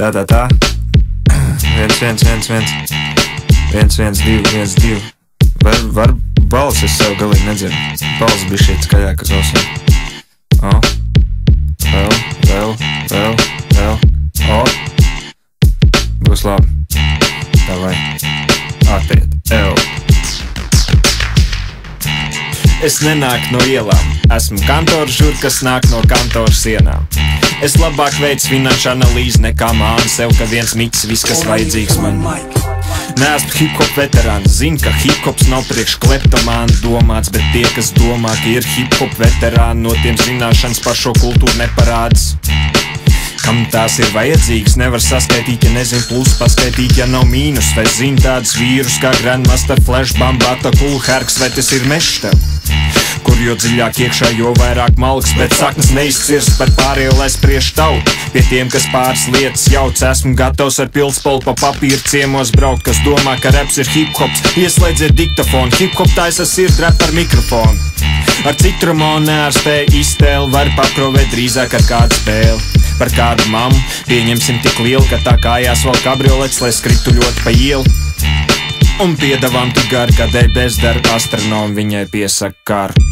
Tā. 1, 1, 1, 1. 1, 1, 2, 1, 2. Var balss, es sev galīgi nedzirdu. Balss bija šeit skaļāk uz ausīm. O. Vēl. O. Būs labi. Davai. Atpiet. Es nenāku no ielām. Esmu kantors žur, kas nāk no kantora sienām. Es labāk veicu finanšu analīzi nekā mānu sev, ka viens mits viss, kas vajadzīgs man. Neesmu hip-hop veterāns, zinu, ka hip-hops nav priekš kleptomānu domāts, bet tie, kas domā, ka ir hip-hop veterāni, no tiem zināšanas par šo kultūru neparādas. Kam tās ir vajadzīgas, nevar saskaitīt, ja nezinu plus paskaitīt, ja nav mīnus. Vai zinu tādus vīrus kā Grandmaster, Flash, Bambata, Cool Herks, vai tas ir mešs tev? Kur jo dziļāk iekšā, jo vairāk malks, bet saknes neizcirst par pārējo, lai spriež tautu. Pie tiem, kas pāris lietas jauc, esmu gatavs ar pildspalvu pa papīru ciemos braukt, kas domā, ka raps ir hip-hops. Ieslēdziet diktofonu, hip-hop taisa sird rap ar mikrofonu. Ar citrumonu neārstēju iztēli, var paprovēt drīzāk ar kādu spēli. Par kādu mammu pieņemsim tik lielu, ka tā kājās vēl kabriolets, lai skritu ļoti pa ielu. Un piedavām tik gari, kādēļ bezdarba astronomi viņai piesaka karu.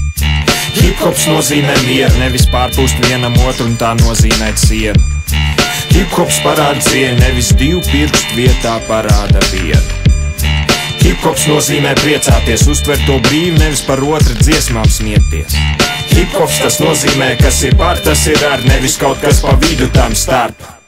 Hip-hops nozīmē mieru, nevis pārpūst vienam otru, un tā nozīmē cienu. Hip-hops parāda cieņu, nevis divu pirkstu vietā parāda vienu. Hip-hops nozīmē priecāties, uztvert to brīvi, nevis par otru dziesmām smiekties. Hip-hops tas nozīmē, kas ir par, tas ir ar, nevis kaut kas pa vidu tam starp.